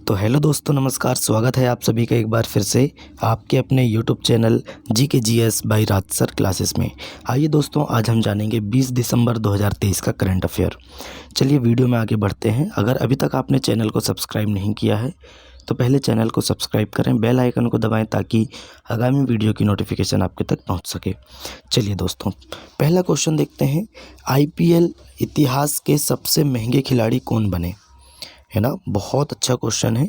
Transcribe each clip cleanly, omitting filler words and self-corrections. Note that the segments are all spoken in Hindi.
तो हेलो दोस्तों, नमस्कार। स्वागत है आप सभी का एक बार फिर से आपके अपने YouTube channel GK GS by Raj sir classes में। आइए दोस्तों, आज हम जानेंगे 20 दिसंबर 2023 का करंट अफेयर। चलिए वीडियो में आगे बढ़ते हैं। अगर अभी तक आपने चैनल को सब्सक्राइब नहीं किया है तो पहले चैनल को सब्सक्राइब करें, बेल आइकन को दबाएं ताकि आगामी वीडियो की नोटिफिकेशन आपके तक पहुँच सके। चलिए दोस्तों, पहला क्वेश्चन देखते हैं। IPL इतिहास के सबसे महंगे खिलाड़ी कौन बने? है ना, बहुत अच्छा क्वेश्चन है।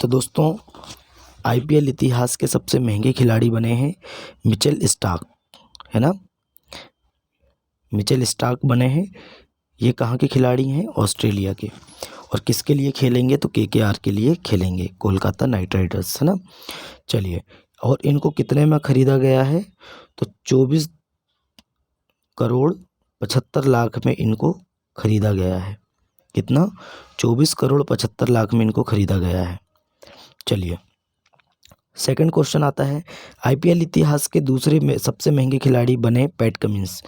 तो दोस्तों, IPL इतिहास के सबसे महंगे खिलाड़ी बने हैं मिचेल स्टार्क, है ना। मिचेल स्टार्क बने हैं। ये कहाँ के खिलाड़ी हैं? ऑस्ट्रेलिया के। और किसके लिए खेलेंगे? तो KKR के लिए खेलेंगे, कोलकाता नाइट राइडर्स, है ना। चलिए, और इनको कितने में ख़रीदा गया है? तो 24 करोड़ 75 लाख में इनको ख़रीदा गया है। कितना? 24 करोड़ 75 लाख में इनको ख़रीदा गया है। चलिए, सेकंड क्वेश्चन आता है। IPL इतिहास के दूसरे में सबसे महंगे खिलाड़ी बने पैट कमिंस,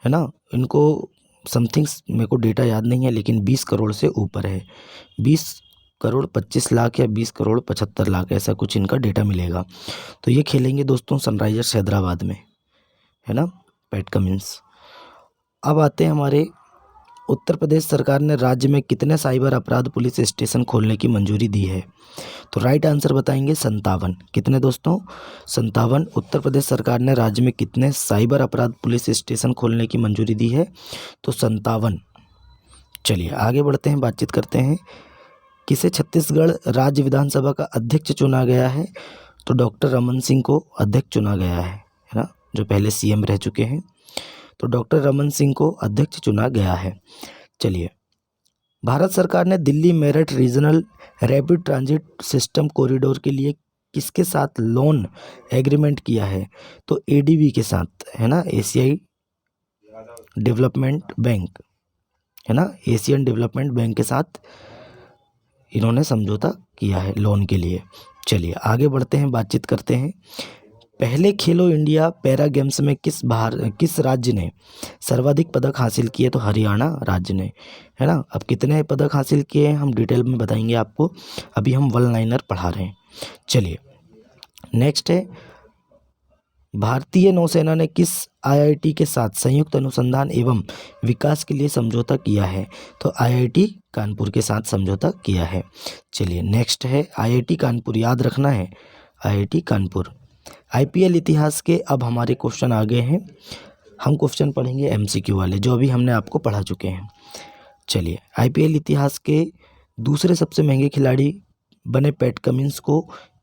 है ना। इनको समथिंग, मेरे को डेटा याद नहीं है, लेकिन 20 करोड़ से ऊपर है। 20 करोड़ 25 लाख या 20 करोड़ 75 लाख, ऐसा कुछ इनका डेटा मिलेगा। तो ये खेलेंगे दोस्तों सनराइजर्स हैदराबाद में, है ना, पैट कमिंस। अब आते हैं हमारे उत्तर प्रदेश सरकार ने राज्य में कितने साइबर अपराध पुलिस स्टेशन खोलने की मंजूरी दी है? तो राइट आंसर बताएंगे 57। कितने दोस्तों? 57। उत्तर प्रदेश सरकार ने राज्य में कितने साइबर अपराध पुलिस स्टेशन खोलने की मंजूरी दी है? तो 57। चलिए आगे बढ़ते हैं, बातचीत करते हैं। किसे छत्तीसगढ़ राज्य विधानसभा का अध्यक्ष चुना गया है? तो डॉक्टर रमन सिंह को अध्यक्ष चुना गया है ना, जो पहले CM रह चुके हैं। तो डॉक्टर रमन सिंह को अध्यक्ष चुना गया है। चलिए, भारत सरकार ने Delhi Meerut regional rapid transit system corridor के लिए किसके साथ लोन एग्रीमेंट किया है? तो ADB के साथ, है ना, एशियाई डेवलपमेंट बैंक, है ना, एशियन डेवलपमेंट बैंक के साथ इन्होंने समझौता किया है लोन के लिए। चलिए आगे बढ़ते हैं, बातचीत करते हैं। पहले खेलो इंडिया पैरा गेम्स में किस राज्य ने सर्वाधिक पदक हासिल किए? तो हरियाणा राज्य ने, है ना। अब कितने पदक हासिल किए हैं हम डिटेल में बताएंगे आपको, अभी हम वन लाइनर पढ़ा रहे हैं। चलिए नेक्स्ट है, भारतीय नौसेना ने किस IIT के साथ संयुक्त अनुसंधान एवं विकास के लिए समझौता किया है? तो IIT कानपुर के साथ समझौता किया है। चलिए नेक्स्ट है, IIT कानपुर, याद रखना है, IIT कानपुर। IPL इतिहास के अब हमारे क्वेश्चन आ गए हैं। हम क्वेश्चन पढ़ेंगे MCQ वाले, जो अभी हमने आपको पढ़ा चुके हैं। चलिए, IPL इतिहास के दूसरे सबसे महंगे खिलाड़ी बने पैट कमिंस को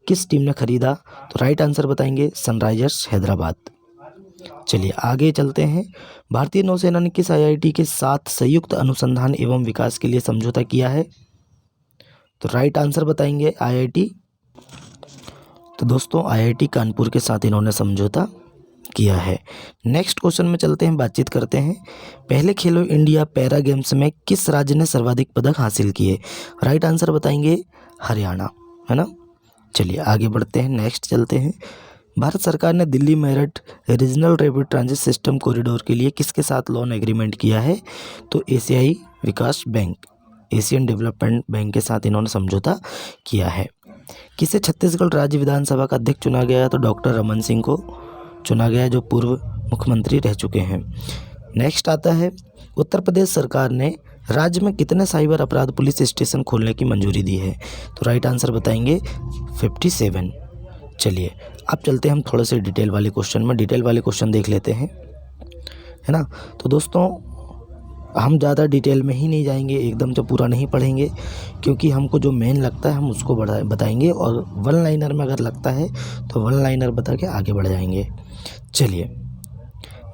किस टीम ने खरीदा? तो राइट आंसर बताएंगे सनराइजर्स हैदराबाद। चलिए आगे चलते हैं। भारतीय नौसेना ने किस IIT के साथ संयुक्त अनुसंधान एवं विकास के लिए समझौता किया है? तो राइट आंसर बताएंगे IIT। तो दोस्तों, IIT कानपुर के साथ इन्होंने समझौता किया है। नेक्स्ट क्वेश्चन में चलते हैं, बातचीत करते हैं। पहले खेलो इंडिया पैरा गेम्स में किस राज्य ने सर्वाधिक पदक हासिल किए? राइट आंसर बताएंगे हरियाणा, है ना। चलिए आगे बढ़ते हैं, नेक्स्ट चलते हैं। भारत सरकार ने Delhi Meerut regional rapid transit system corridor के लिए किसके साथ लोन एग्रीमेंट किया है? तो एशियाई विकास बैंक, एशियन डेवलपमेंट बैंक के साथ इन्होंने समझौता किया है। किसे छत्तीसगढ़ राज्य विधानसभा का अध्यक्ष चुना गया? तो डॉक्टर रमन सिंह को चुना गया, जो पूर्व मुख्यमंत्री रह चुके हैं। नेक्स्ट आता है, उत्तर प्रदेश सरकार ने राज्य में कितने साइबर अपराध पुलिस स्टेशन खोलने की मंजूरी दी है? तो राइट आंसर बताएंगे 57। चलिए अब चलते हैं हम थोड़े से डिटेल वाले क्वेश्चन में, डिटेल वाले क्वेश्चन देख लेते हैं, है ना। तो दोस्तों, हम ज़्यादा डिटेल में ही नहीं जाएंगे, एकदम से पूरा नहीं पढ़ेंगे, क्योंकि हमको जो मेन लगता है हम उसको बताएंगे, और वन लाइनर में अगर लगता है तो वन लाइनर बता के आगे बढ़ जाएंगे। चलिए,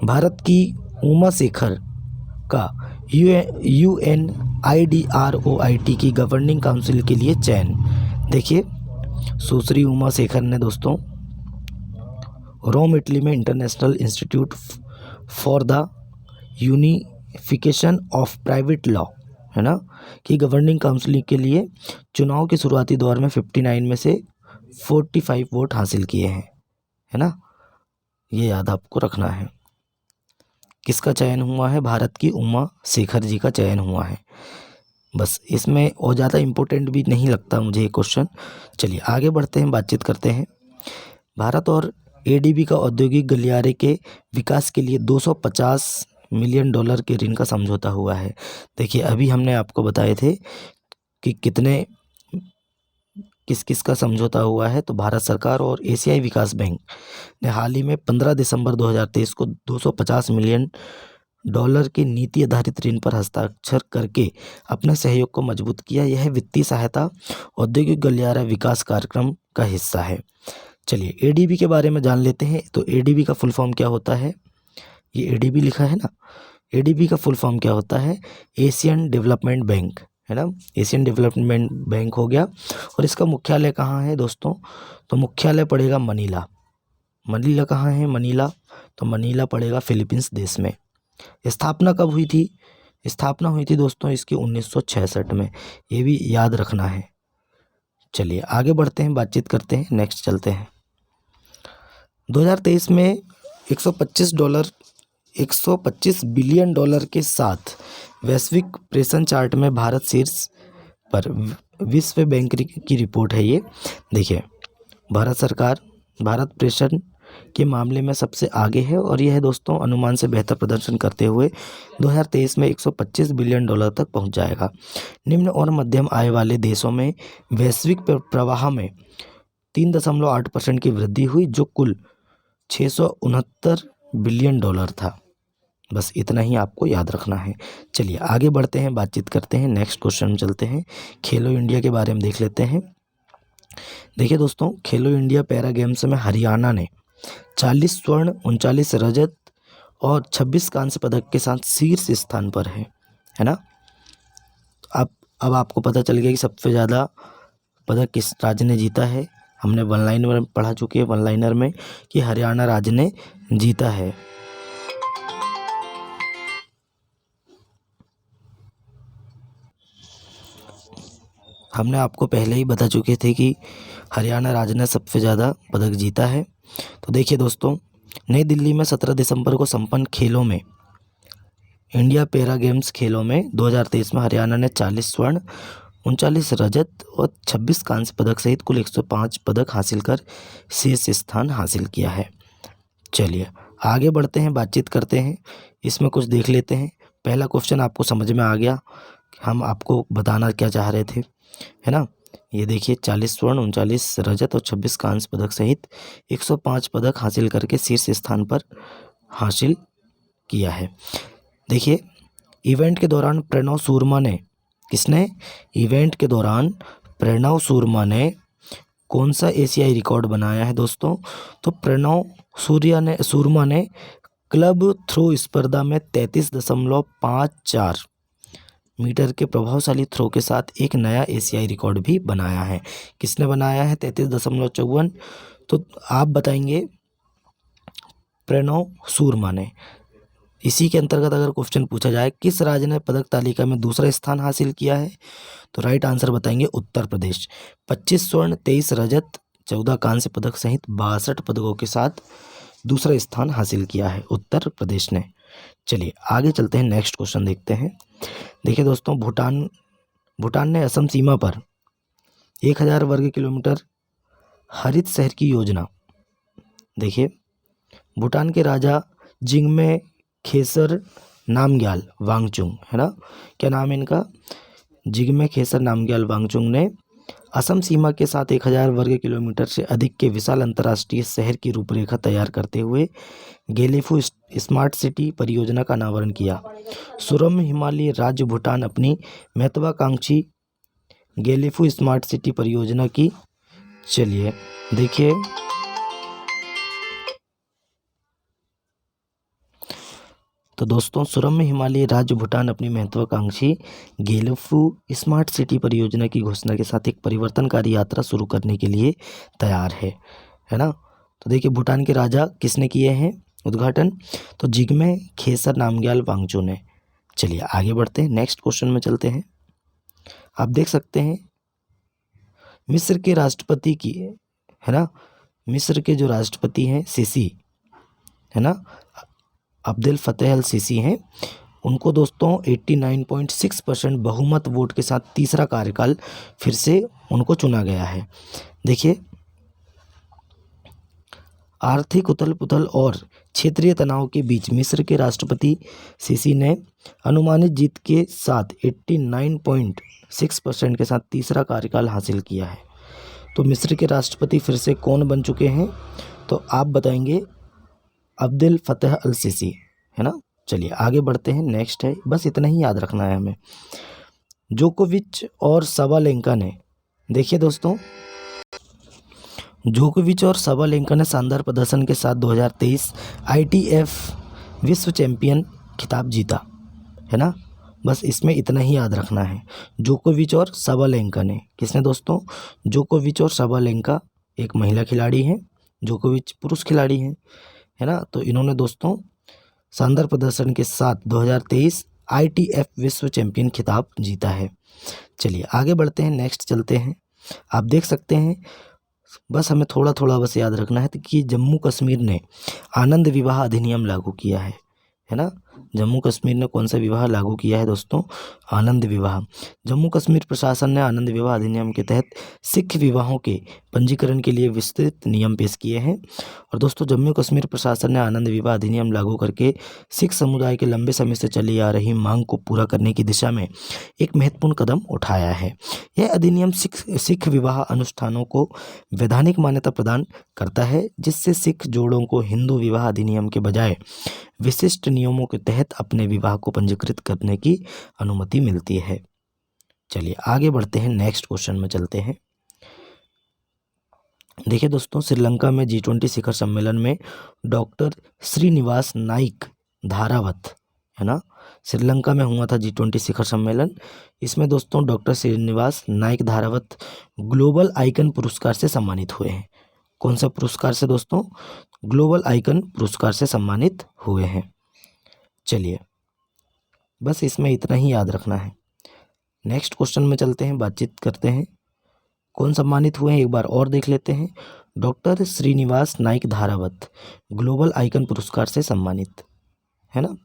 भारत की उमा शेखर का UNIDROIT की गवर्निंग काउंसिल के लिए चयन। देखिए, सुश्री उमा शेखर ने दोस्तों रोम इटली में international institute for the unification of private law, है ना, कि गवर्निंग काउंसिल के लिए चुनाव के शुरुआती दौर में 59 में से 45 वोट हासिल किए हैं, है ना। ये याद आपको रखना है। किसका चयन हुआ है? भारत की उमा शेखर जी का चयन हुआ है। बस इसमें और ज़्यादा इम्पोर्टेंट भी नहीं लगता मुझे ये क्वेश्चन। चलिए आगे बढ़ते हैं, बातचीत करते हैं। भारत और एडीबी का औद्योगिक गलियारे के विकास के लिए $250 मिलियन के ऋण का समझौता हुआ है। देखिए अभी हमने आपको बताए थे कि किस किस का समझौता हुआ है। तो भारत सरकार और एशियाई विकास बैंक ने हाल ही में 15 दिसंबर 2023 को $250 मिलियन की नीति आधारित ऋण पर हस्ताक्षर करके अपने सहयोग को मजबूत किया। यह वित्तीय सहायता औद्योगिक गलियारा विकास कार्यक्रम का हिस्सा है। चलिए एडीबी के बारे में जान लेते हैं। तो एडीबी का फुल फॉर्म क्या होता है? ये एडीबी लिखा है ना, एडीबी का फुल फॉर्म क्या होता है? एशियन डेवलपमेंट बैंक, है ना, एशियन डेवलपमेंट बैंक हो गया। और इसका मुख्यालय कहाँ है दोस्तों? तो मुख्यालय पड़ेगा मनीला। मनीला कहाँ है? मनीला, तो मनीला पड़ेगा फिलीपींस देश में। स्थापना कब हुई थी? स्थापना हुई थी दोस्तों इसकी 1966 में, ये भी याद रखना है। चलिए आगे बढ़ते हैं, बातचीत करते हैं, नेक्स्ट चलते हैं। 2023 में $125 बिलियन के साथ वैश्विक प्रेषण चार्ट में भारत शीर्ष पर। विश्व बैंक की रिपोर्ट है ये। देखिए भारत सरकार भारत प्रेषण के मामले में सबसे आगे है और यह दोस्तों अनुमान से बेहतर प्रदर्शन करते हुए 2023 में $125 बिलियन तक पहुंच जाएगा। निम्न और मध्यम आय वाले देशों में वैश्विक प्रवाह में 3.8% की वृद्धि हुई, जो कुल $669 बिलियन था। बस इतना ही आपको याद रखना है। चलिए आगे बढ़ते हैं, बातचीत करते हैं, नेक्स्ट क्वेश्चन में चलते हैं। खेलो इंडिया के बारे में देख लेते हैं। देखिए दोस्तों खेलो इंडिया पैरा गेम्स में हरियाणा ने 40 स्वर्ण, 39 रजत और 26 कांस्य पदक के साथ शीर्ष स्थान पर है ना। अब आपको पता चल गया कि सबसे ज़्यादा पदक किस राज्य ने जीता है। हमने वन लाइनर में पढ़ा चुके हैं, वन लाइनर में, कि हरियाणा राज्य ने जीता है। हमने आपको पहले ही बता चुके थे कि हरियाणा राज्य ने सबसे ज़्यादा पदक जीता है। तो देखिए दोस्तों नई दिल्ली में 17 दिसंबर को संपन्न खेलों में इंडिया पैरा गेम्स खेलों में 2023 में हरियाणा ने 40 स्वर्ण, 39 रजत और 26 कांस्य पदक सहित कुल 105 पदक हासिल कर शीर्ष स्थान हासिल किया है। चलिए आगे बढ़ते हैं, बातचीत करते हैं, इसमें कुछ देख लेते हैं। पहला क्वेश्चन आपको समझ में आ गया, हम आपको बताना क्या चाह रहे थे, है ना। ये देखिए 40 स्वर्ण, 39 रजत और 26 कांस्य पदक सहित 105 पदक हासिल करके शीर्ष स्थान पर हासिल किया है। देखिए इवेंट के दौरान प्रणव सूरमा ने कौन सा एशियाई रिकॉर्ड बनाया है दोस्तों? तो प्रणव सूरमा ने क्लब थ्रो स्पर्धा में 33.54 मीटर के प्रभावशाली थ्रो के साथ एक नया एशियाई रिकॉर्ड भी बनाया है। किसने बनाया है 33.54? तो आप बताएंगे प्रणव सूरमा ने। इसी के अंतर्गत अगर क्वेश्चन पूछा जाए किस राज्य ने पदक तालिका में दूसरा स्थान हासिल किया है, तो राइट आंसर बताएंगे उत्तर प्रदेश। 25 स्वर्ण, 23 रजत, 14 कांस्य पदक सहित 62 पदकों के साथ दूसरा स्थान हासिल किया है उत्तर प्रदेश ने। चलिए आगे चलते हैं, नेक्स्ट क्वेश्चन देखते हैं। देखिए दोस्तों भूटान ने असम सीमा पर 1000 वर्ग किलोमीटर हरित शहर की योजना। देखिए भूटान के राजा जिग्मे खेसर नामग्याल वांगचुक, है ना, क्या नाम है इनका? जिग्मे खेसर नामग्याल वांगचुक ने असम सीमा के साथ 1000 वर्ग किलोमीटर से अधिक के विशाल अंतर्राष्ट्रीय शहर की रूपरेखा तैयार करते हुए गेलेफू स्मार्ट सिटी परियोजना का अनावरण किया। सुरम्य हिमालयी राज्य भूटान अपनी महत्वाकांक्षी गेलेफू स्मार्ट सिटी परियोजना की, चलिए देखिए तो दोस्तों सुरम्य हिमालयी राज्य भूटान अपनी महत्वाकांक्षी गेलेफू स्मार्ट सिटी परियोजना की घोषणा के साथ एक परिवर्तनकारी यात्रा शुरू करने के लिए तैयार है ना। तो देखिए भूटान के राजा किसने किए हैं उद्घाटन? तो जिग्मे खेसर नामग्याल वांगचुक ने। चलिए आगे बढ़ते हैं, नेक्स्ट क्वेश्चन में चलते हैं। आप देख सकते हैं मिस्र के राष्ट्रपति की, है ना, मिस्र के जो राष्ट्रपति हैं सीसी, है ना, अब्देल फतेह अल सीसी हैं, उनको दोस्तों 89.6% बहुमत वोट के साथ तीसरा कार्यकाल फिर से उनको चुना गया है। देखिए, आर्थिक उथल पुथल और क्षेत्रीय तनाव के बीच मिस्र के राष्ट्रपति सीसी ने अनुमानित जीत के साथ 89.6% के साथ तीसरा कार्यकाल हासिल किया है। तो मिस्र के राष्ट्रपति फिर से कौन बन चुके हैं? तो आप बताएंगे अब्देल फतेह अल सीसी, है ना। चलिए आगे बढ़ते हैं। नेक्स्ट है, बस इतना ही याद रखना है हमें, जोकोविच और साबालेंका ने, देखिए दोस्तों, जोकोविच और साबालेंका ने शानदार प्रदर्शन के साथ 2023 ITF विश्व चैंपियन खिताब जीता, है ना। बस इसमें इतना ही याद रखना है, जोकोविच और साबालेंका ने। किसने दोस्तों? जोकोविच और साबालेंका एक महिला खिलाड़ी हैं, जोकोविच पुरुष खिलाड़ी हैं, है ना। तो इन्होंने दोस्तों शानदार प्रदर्शन के साथ 2023 ITF विश्व चैंपियन खिताब जीता है। चलिए आगे बढ़ते हैं, नेक्स्ट चलते हैं। आप देख सकते हैं, बस हमें थोड़ा थोड़ा बस याद रखना है कि जम्मू कश्मीर ने आनंद विवाह अधिनियम लागू किया है ना। जम्मू कश्मीर ने कौन सा विवाह लागू किया है दोस्तों? आनंद विवाह। जम्मू कश्मीर प्रशासन ने आनंद विवाह अधिनियम के तहत सिख विवाहों के पंजीकरण के लिए विस्तृत नियम पेश किए हैं। और दोस्तों, जम्मू कश्मीर प्रशासन ने आनंद विवाह अधिनियम लागू करके सिख समुदाय के लंबे समय से चली आ रही मांग को पूरा करने की दिशा में एक महत्वपूर्ण कदम उठाया है। यह अधिनियम सिख विवाह अनुष्ठानों को वैधानिक मान्यता प्रदान करता है, जिससे सिख जोड़ों को हिंदू विवाह अधिनियम के बजाय विशिष्ट नियमों के तहत अपने विवाह को पंजीकृत करने की अनुमति मिलती है। चलिए आगे बढ़ते हैं, नेक्स्ट क्वेश्चन में चलते हैं। देखिए दोस्तों, श्रीलंका में G20 शिखर सम्मेलन में डॉक्टर श्रीनिवास नाइक धारावत, है ना, श्रीलंका में हुआ था G20 शिखर सम्मेलन। इसमें दोस्तों doctor Srinivas Naik Dharavat global icon पुरस्कार से सम्मानित हुए हैं। कौन सा पुरस्कार से दोस्तों? ग्लोबल आइकन पुरस्कार से सम्मानित हुए हैं। चलिए बस इसमें इतना ही याद रखना है। नेक्स्ट क्वेश्चन में चलते हैं, बातचीत करते हैं कौन सम्मानित हुए हैं, एक बार और देख लेते हैं। Doctor Srinivas Naik Dharavat global icon पुरस्कार से सम्मानित, है ना।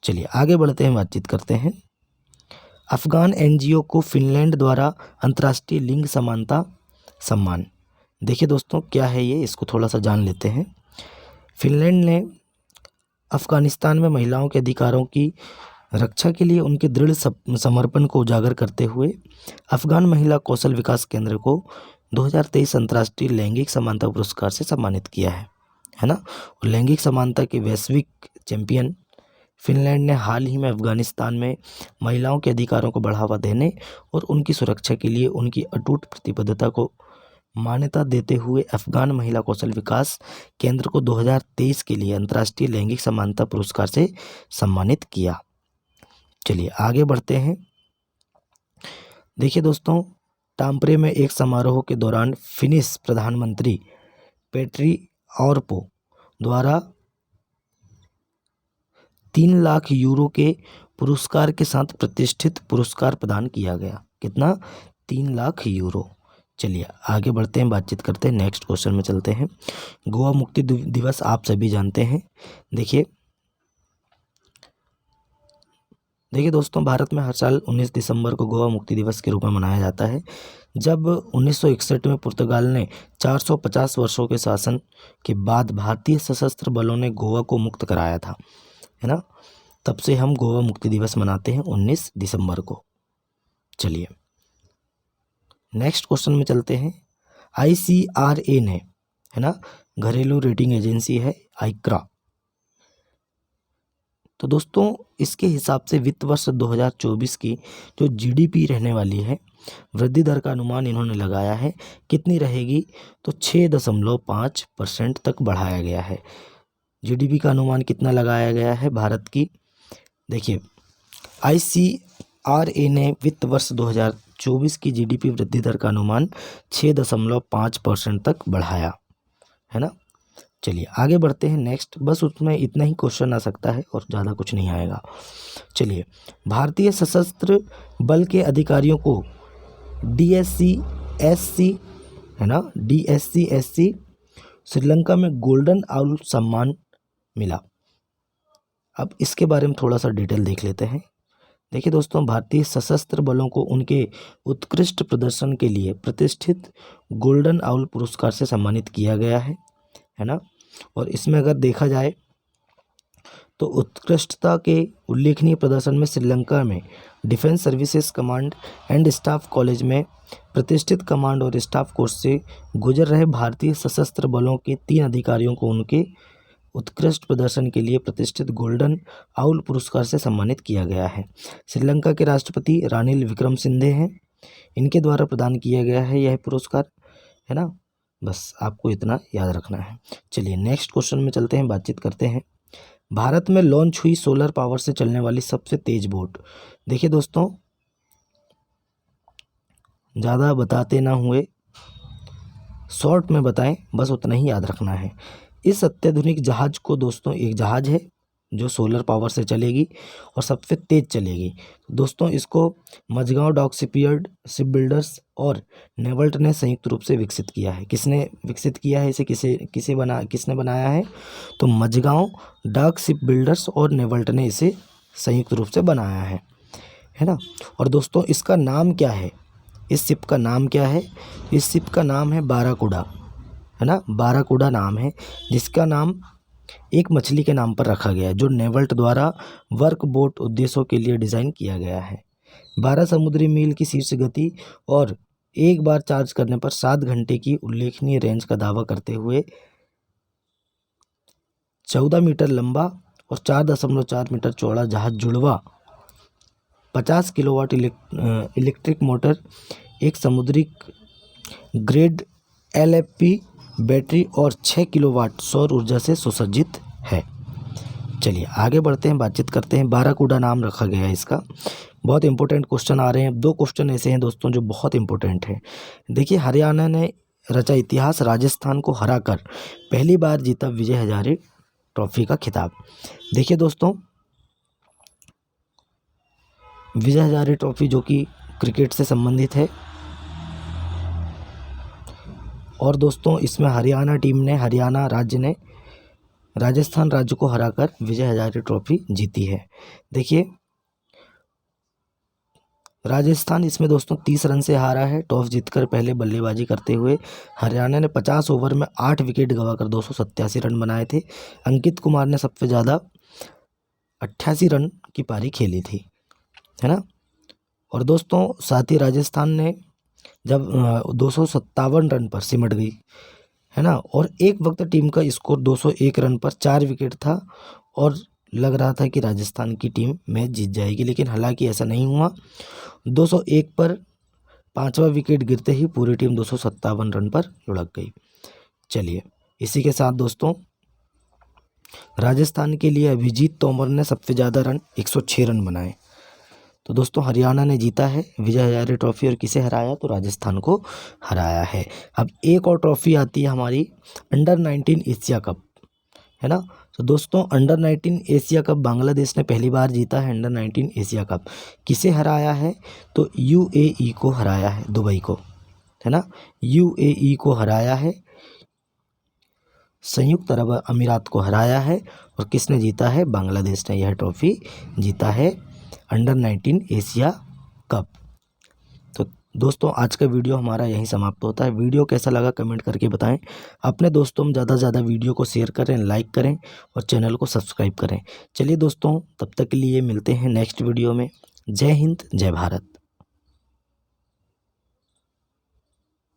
चलिए आगे बढ़ते हैं, बातचीत करते हैं। अफगान NGO को फिनलैंड द्वारा अंतर्राष्ट्रीय लिंग समानता सम्मान, देखिए दोस्तों क्या है ये, इसको थोड़ा सा जान लेते हैं। फिनलैंड ने अफगानिस्तान में महिलाओं के अधिकारों की रक्षा के लिए उनके दृढ़ समर्पण को उजागर करते हुए अफगान महिला कौशल विकास केंद्र को 2023 अंतर्राष्ट्रीय लैंगिक समानता पुरस्कार से सम्मानित किया है ना। और लैंगिक समानता के वैश्विक चैंपियन फिनलैंड ने हाल ही में अफगानिस्तान में महिलाओं के अधिकारों को बढ़ावा देने और उनकी सुरक्षा के लिए उनकी अटूट प्रतिबद्धता को मान्यता देते हुए अफगान महिला कौशल विकास केंद्र को 2023 के लिए अंतर्राष्ट्रीय लैंगिक समानता पुरस्कार से सम्मानित किया। चलिए आगे बढ़ते हैं। देखिए दोस्तों, टाम्परे में एक समारोह के दौरान फिनिश प्रधानमंत्री पेट्री ऑर्पो द्वारा 3 लाख यूरो के पुरस्कार के साथ प्रतिष्ठित पुरस्कार प्रदान किया गया। कितना? 3 लाख यूरो। चलिए आगे बढ़ते हैं, बातचीत करते हैं। नेक्स्ट क्वेश्चन में चलते हैं। गोवा मुक्ति दिवस आप सभी जानते हैं। देखिए दोस्तों, भारत में हर साल 19 दिसंबर को गोवा मुक्ति दिवस के रूप में मनाया जाता है। जब 1961 में पुर्तगाल ने 450 वर्षों के शासन के बाद भारतीय सशस्त्र बलों ने गोवा को मुक्त कराया था, है ना, तब से हम गोवा मुक्ति दिवस मनाते हैं 19 दिसंबर को। चलिए नेक्स्ट क्वेश्चन में चलते हैं। ICRA ने, है ना, घरेलू रेटिंग एजेंसी है आइक्रा, तो दोस्तों इसके हिसाब से वित्त वर्ष 2024 की जो GDP रहने वाली है, वृद्धि दर का अनुमान इन्होंने लगाया है कितनी रहेगी, तो 6.5% तक बढ़ाया गया है। GDP का अनुमान कितना लगाया गया है भारत की? देखिए ICRA ने वित्त वर्ष 2024 की GDP वृद्धि दर का अनुमान 6.5% तक बढ़ाया, है ना। चलिए आगे बढ़ते हैं। नेक्स्ट, बस उसमें इतना ही क्वेश्चन आ सकता है और ज़्यादा कुछ नहीं आएगा। चलिए, भारतीय सशस्त्र बल के अधिकारियों को DSC SC, है ना, DSC SC श्रीलंका में गोल्डन आउल सम्मान मिला। अब इसके बारे में थोड़ा सा डिटेल देख लेते हैं। देखिए दोस्तों, भारतीय सशस्त्र बलों को उनके उत्कृष्ट प्रदर्शन के लिए प्रतिष्ठित गोल्डन आउल पुरस्कार से सम्मानित किया गया है ना। और इसमें अगर देखा जाए तो उत्कृष्टता के उल्लेखनीय प्रदर्शन में श्रीलंका में defence services command and staff college में प्रतिष्ठित कमांड और स्टाफ कोर्स से गुजर रहे भारतीय सशस्त्र बलों के 3 अधिकारियों को उनके उत्कृष्ट प्रदर्शन के लिए प्रतिष्ठित गोल्डन आउल पुरस्कार से सम्मानित किया गया है। श्रीलंका के राष्ट्रपति रानिल विक्रमसिंघे हैं, इनके द्वारा प्रदान किया गया है यह पुरस्कार, है ना। बस आपको इतना याद रखना है। चलिए नेक्स्ट क्वेश्चन में चलते हैं, बातचीत करते हैं। भारत में लॉन्च हुई सोलर पावर से चलने वाली सबसे तेज बोट। देखिए दोस्तों, ज़्यादा बताते ना हुए शॉर्ट में बताएं, बस उतना ही याद रखना है। इस अत्याधुनिक जहाज को दोस्तों, एक जहाज है जो सोलर पावर से चलेगी और सबसे तेज चलेगी। दोस्तों इसको Mazagon dock shipyard, ship builders और नेवल्ट ने संयुक्त रूप से विकसित किया है। किसने विकसित किया है इसे, किसने बनाया है? तो मझगांव डॉक शिप बिल्डर्स और नेवल्ट ने इसे संयुक्त रूप से बनाया है ना। और दोस्तों इसका नाम क्या है? इस शिप का नाम क्या है? इस शिप का नाम है बाराकूडा, है ना। बाराकूडा नाम है, जिसका नाम एक मछली के नाम पर रखा गया है, जो नेवल्ट द्वारा वर्क बोट उद्देश्यों के लिए डिज़ाइन किया गया है। 12 समुद्री मील की शीर्ष गति और एक बार चार्ज करने पर 7 घंटे की उल्लेखनीय रेंज का दावा करते हुए 14 मीटर लंबा और 4.4 मीटर चौड़ा जहाज जुड़वा 50 किलोवाट इलेक्ट्रिक मोटर, एक समुद्री ग्रेड LFP बैटरी और 6 किलोवाट सौर ऊर्जा से सुसज्जित है। चलिए आगे बढ़ते हैं, बातचीत करते हैं। बाराकूडा नाम रखा गया है इसका। बहुत इंपॉर्टेंट क्वेश्चन आ रहे हैं। 2 क्वेश्चन ऐसे हैं दोस्तों जो बहुत इंपॉर्टेंट हैं। देखिए, हरियाणा ने रचा इतिहास, राजस्थान को हराकर पहली बार जीता विजय हजारे ट्रॉफी का खिताब। देखिए दोस्तों, विजय हजारे ट्रॉफी जो कि क्रिकेट से संबंधित है, और दोस्तों इसमें हरियाणा राज्य ने राजस्थान राज्य को हराकर विजय हजारे ट्रॉफी जीती है। देखिए, राजस्थान इसमें दोस्तों 30 रन से हारा है। टॉस जीतकर पहले बल्लेबाजी करते हुए हरियाणा ने 50 ओवर में 8 विकेट गंवाकर 287 रन बनाए थे। अंकित कुमार ने सबसे ज़्यादा 88 रन की पारी खेली थी, है ना। और दोस्तों साथ ही राजस्थान ने जब 257 रन पर सिमट गई, है ना, और एक वक्त टीम का स्कोर 201 रन पर 4 विकेट था और लग रहा था कि राजस्थान की टीम मैच जीत जाएगी, लेकिन हालांकि ऐसा नहीं हुआ। 201 पर 5वां विकेट गिरते ही पूरी टीम 257 रन पर लुढ़क गई। चलिए, इसी के साथ दोस्तों राजस्थान के लिए अभिजीत तोमर ने सबसे ज़्यादा रन 106 रन बनाए। तो दोस्तों हरियाणा ने जीता है विजय हजारे ट्रॉफी, और किसे हराया? तो राजस्थान को हराया है। अब एक और ट्रॉफी आती है हमारी अंडर 19 एशिया कप, है ना। तो दोस्तों अंडर 19 एशिया कप बांग्लादेश ने पहली बार जीता है। अंडर 19 एशिया कप किसे हराया है? तो UAE को हराया है, दुबई को, है ना। UAE को हराया है, संयुक्त अरब अमीरात को हराया है। और किसने जीता है? बांग्लादेश ने यह ट्रॉफी जीता है, अंडर 19 एशिया कप। तो दोस्तों आज का वीडियो हमारा यहीं समाप्त होता है। वीडियो कैसा लगा कमेंट करके बताएं। अपने दोस्तों में ज़्यादा से ज़्यादा वीडियो को शेयर करें, लाइक करें और चैनल को सब्सक्राइब करें। चलिए दोस्तों, तब तक के लिए मिलते हैं नेक्स्ट वीडियो में। जय हिंद, जय भारत।